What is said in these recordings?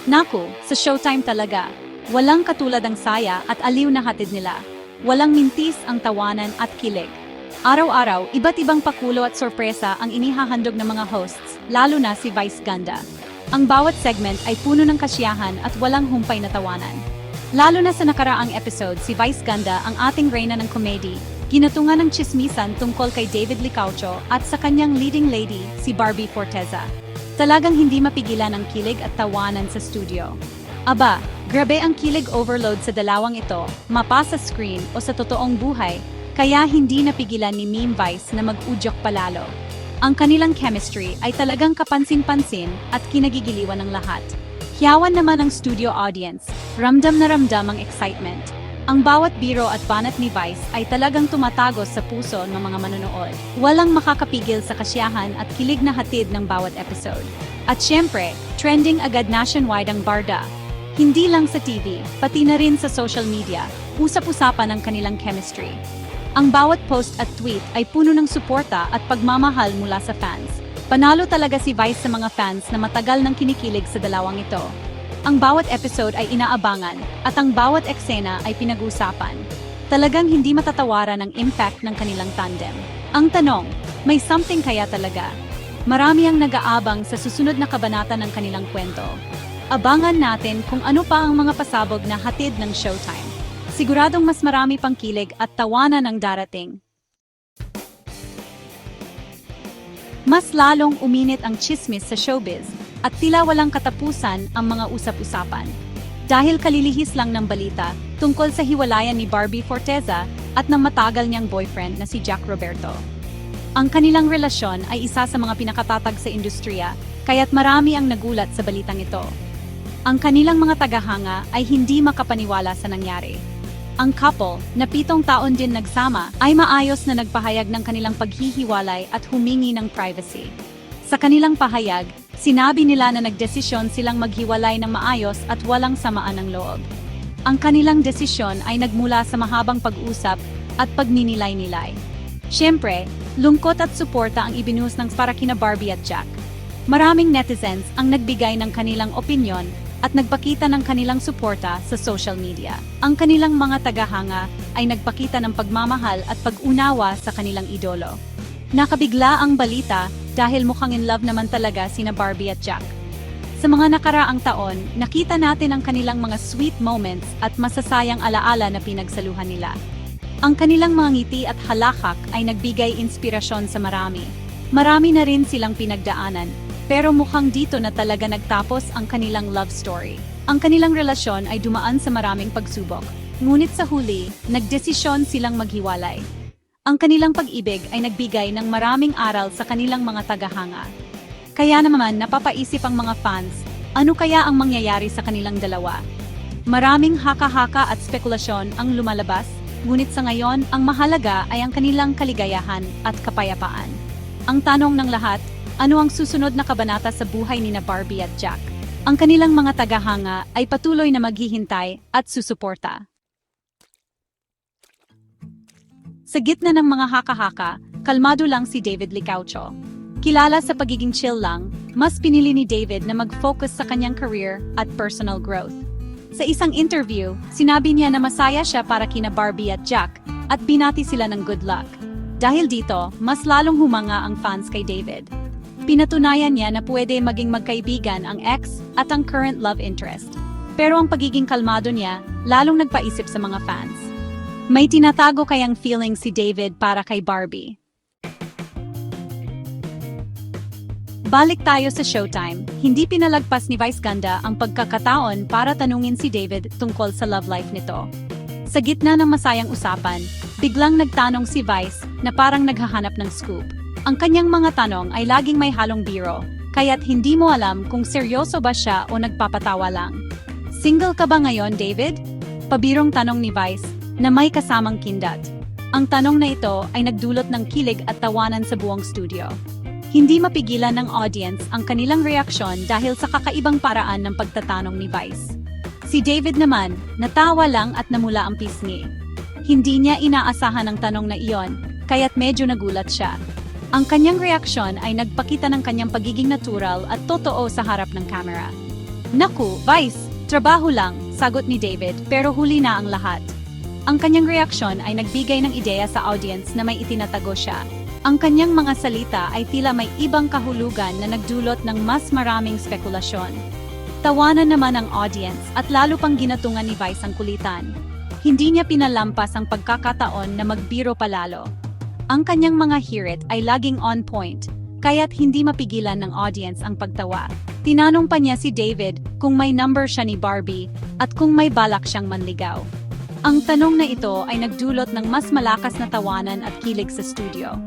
Naku, sa Showtime talaga. Walang katulad ang saya at aliw na hatid nila. Walang mintis ang tawanan at kilig. Araw-araw, iba't ibang pakulo at sorpresa ang inihahandog ng mga hosts, lalo na si Vice Ganda. Ang bawat segment ay puno ng kasiyahan at walang humpay na tawanan. Lalo na sa nakaraang episode, si Vice Ganda ang ating reyna ng komedy, ginatungan ng tsismisan tungkol kay David Licauco at sa kanyang leading lady, si Barbie Forteza. Talagang hindi mapigilan ang kilig at tawanan sa studio. Aba, grabe ang kilig overload sa dalawang ito, mapa sa screen o sa totoong buhay, kaya hindi napigilan ni Meme Vice na mag-udyok palalo. Ang kanilang chemistry ay talagang kapansin-pansin at kinagigiliwan ng lahat. Hiyawan naman ang studio audience, ramdam na ramdam ang excitement. Ang bawat biro at banat ni Vice ay talagang tumatagos sa puso ng mga manonood. Walang makakapigil sa kasiyahan at kilig na hatid ng bawat episode. At syempre, trending agad nationwide ang Barda. Hindi lang sa TV, pati na rin sa social media, usap-usapan ang kanilang chemistry. Ang bawat post at tweet ay puno ng suporta at pagmamahal mula sa fans. Panalo talaga si Vice sa mga fans na matagal nang kinikilig sa dalawang ito. Ang bawat episode ay inaabangan at ang bawat eksena ay pinag-uusapan. Talagang hindi matatawaran ang impact ng kanilang tandem. Ang tanong, may something kaya talaga? Marami ang nag-aabang sa susunod na kabanata ng kanilang kwento. Abangan natin kung ano pa ang mga pasabog na hatid ng Showtime. Siguradong mas marami pang kilig at tawanan ang darating. Mas lalong uminit ang chismis sa showbiz at tila walang katapusan ang mga usap-usapan. Dahil kalilihis lang ng balita tungkol sa hiwalayan ni Barbie Forteza at ng matagal niyang boyfriend na si Jack Roberto. Ang kanilang relasyon ay isa sa mga pinakatatag sa industriya, kaya't marami ang nagulat sa balitang ito. Ang kanilang mga tagahanga ay hindi makapaniwala sa nangyari. Ang couple, na 7 taon din nagsama, ay maayos na nagpahayag ng kanilang paghihiwalay at humingi ng privacy. Sa kanilang pahayag, sinabi nila na nagdesisyon silang maghiwalay ng maayos at walang samaan ng loob. Ang kanilang desisyon ay nagmula sa mahabang pag-usap at pagninilay-nilay. Siyempre, lungkot at suporta ang ibinuhos ng para kina Barbie at Jack. Maraming netizens ang nagbigay ng kanilang opinyon at nagpakita ng kanilang suporta sa social media. Ang kanilang mga tagahanga ay nagpakita ng pagmamahal at pag-unawa sa kanilang idolo. Nakabigla ang balita dahil mukhang in love naman talaga sina Barbie at Jack. Sa mga nakaraang taon, nakita natin ang kanilang mga sweet moments at masasayang alaala na pinagsaluhan nila. Ang kanilang mga ngiti at halakak ay nagbigay inspirasyon sa marami. Marami na rin silang pinagdaanan, pero mukhang dito na talaga nagtapos ang kanilang love story. Ang kanilang relasyon ay dumaan sa maraming pagsubok, ngunit sa huli, nagdesisyon silang maghiwalay. Ang kanilang pag-ibig ay nagbigay ng maraming aral sa kanilang mga tagahanga. Kaya naman napapaisip ang mga fans, ano kaya ang mangyayari sa kanilang dalawa? Maraming haka-haka at spekulasyon ang lumalabas, ngunit sa ngayon, ang mahalaga ay ang kanilang kaligayahan at kapayapaan. Ang tanong ng lahat, ano ang susunod na kabanata sa buhay ni na Barbie at Jack? Ang kanilang mga tagahanga ay patuloy na maghihintay at susuporta. Sa gitna ng mga haka-haka, kalmado lang si David Licauco. Kilala sa pagiging chill lang, mas pinili ni David na mag-focus sa kanyang career at personal growth. Sa isang interview, sinabi niya na masaya siya para kina Barbie at Jack at binati sila ng good luck. Dahil dito, mas lalong humanga ang fans kay David. Pinatunayan niya na pwede maging magkaibigan ang ex at ang current love interest. Pero ang pagiging kalmado niya, lalong nagpaisip sa mga fans. May tinatago kayang feeling si David para kay Barbie. Balik tayo sa Showtime, hindi pinalagpas ni Vice Ganda ang pagkakataon para tanungin si David tungkol sa love life nito. Sa gitna ng masayang usapan, biglang nagtanong si Vice na parang naghahanap ng scoop. Ang kanyang mga tanong ay laging may halong biro, kaya't hindi mo alam kung seryoso ba siya o nagpapatawa lang. Single ka ba ngayon, David? Pabirong tanong ni Vice na may kasamang kindat. Ang tanong na ito ay nagdulot ng kilig at tawanan sa buong studio. Hindi mapigilan ng audience ang kanilang reaksyon dahil sa kakaibang paraan ng pagtatanong ni Vice. Si David naman, natawa lang at namula ang pisngi. Hindi niya inaasahan ang tanong na iyon, kaya't medyo nagulat siya. Ang kanyang reaksyon ay nagpakita ng kanyang pagiging natural at totoo sa harap ng kamera. Naku, Vice, trabaho lang, sagot ni David, pero huli na ang lahat. Ang kanyang reaksyon ay nagbigay ng ideya sa audience na may itinatago siya. Ang kanyang mga salita ay tila may ibang kahulugan na nagdulot ng mas maraming spekulasyon. Tawanan naman ang audience at lalo pang ginatungan ni Vice ang kulitan. Hindi niya pinalampas ang pagkakataon na magbiro palalo. Ang kanyang mga hirit ay laging on point, kaya't hindi mapigilan ng audience ang pagtawa. Tinanong pa niya si David kung may number siya ni Barbie at kung may balak siyang manligaw. Ang tanong na ito ay nagdulot ng mas malakas na tawanan at kilig sa studio.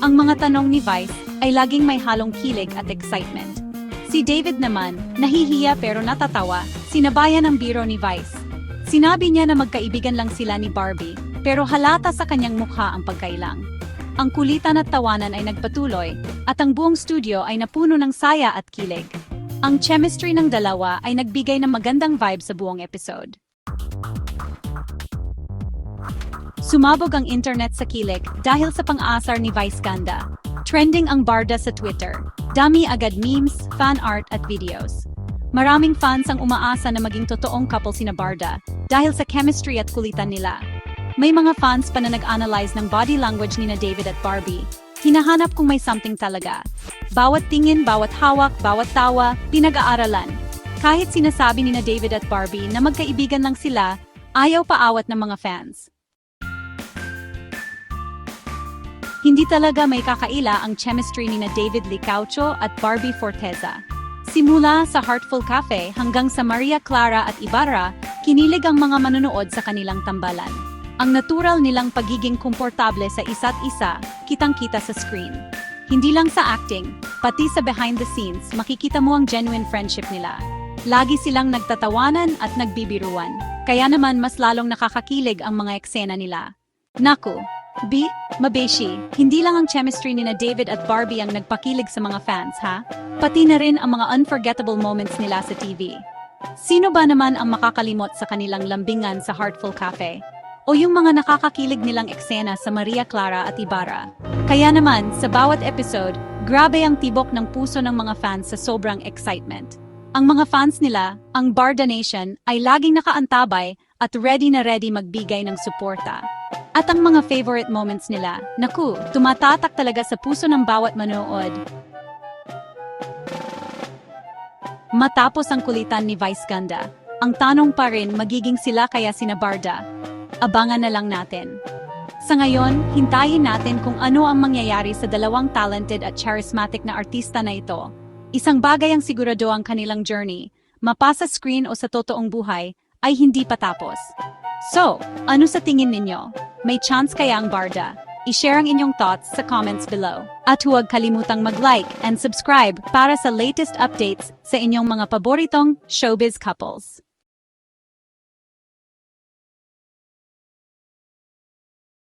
Ang mga tanong ni Vice ay laging may halong kilig at excitement. Si David naman, nahihiya pero natatawa, sinabayan ang biro ni Vice. Sinabi niya na magkaibigan lang sila ni Barbie, pero halata sa kanyang mukha ang pagkailang. Ang kulitan at tawanan ay nagpatuloy, at ang buong studio ay napuno ng saya at kilig. Ang chemistry ng dalawa ay nagbigay ng magandang vibe sa buong episode. Sumabog ang internet sa kilig dahil sa pang-aasar ni Vice Ganda. Trending ang Barda sa Twitter. Dami agad memes, fan art at videos. Maraming fans ang umaasa na maging totoong couple sina Barda dahil sa chemistry at kulitan nila. May mga fans pa na nag-analyze ng body language ni na David at Barbie. Hinahanap kung may something talaga. Bawat tingin, bawat hawak, bawat tawa, pinag-aaralan. Kahit sinasabi ni na David at Barbie na magkaibigan lang sila, ayaw paawat ng mga fans. Hindi talaga may kakaila ang chemistry ni na David Licauco at Barbie Forteza. Simula sa Heartful Cafe hanggang sa Maria Clara at Ibarra, kinilig ang mga manonood sa kanilang tambalan. Ang natural nilang pagiging komportable sa isa't isa, kitang-kita sa screen. Hindi lang sa acting, pati sa behind the scenes, makikita mo ang genuine friendship nila. Lagi silang nagtatawanan at nagbibiruan, kaya naman mas lalong nakakakilig ang mga eksena nila. Naku, mabeshi, hindi lang ang chemistry ni na David at Barbie ang nagpakilig sa mga fans, ha? Pati na rin ang mga unforgettable moments nila sa TV. Sino ba naman ang makakalimot sa kanilang lambingan sa Heartful Cafe? O yung mga nakakakilig nilang eksena sa Maria Clara at Ibarra. Kaya naman, sa bawat episode, grabe ang tibok ng puso ng mga fans sa sobrang excitement. Ang mga fans nila, ang Barda Nation, ay laging nakaantabay at ready na ready magbigay ng suporta. At ang mga favorite moments nila, naku, tumatatak talaga sa puso ng bawat manood. Matapos ang kulitan ni Vice Ganda, ang tanong pa rin magiging sila kaya sina Barda. Abangan na lang natin. Sa ngayon, hintayin natin kung ano ang mangyayari sa dalawang talented at charismatic na artista na ito. Isang bagay ang sigurado ang kanilang journey, mapasa screen o sa totoong buhay, ay hindi pa tapos. So, ano sa tingin ninyo? May chance kaya ang Barda? I-share ang inyong thoughts sa comments below. At huwag kalimutang mag-like and subscribe para sa latest updates sa inyong mga paboritong showbiz couples.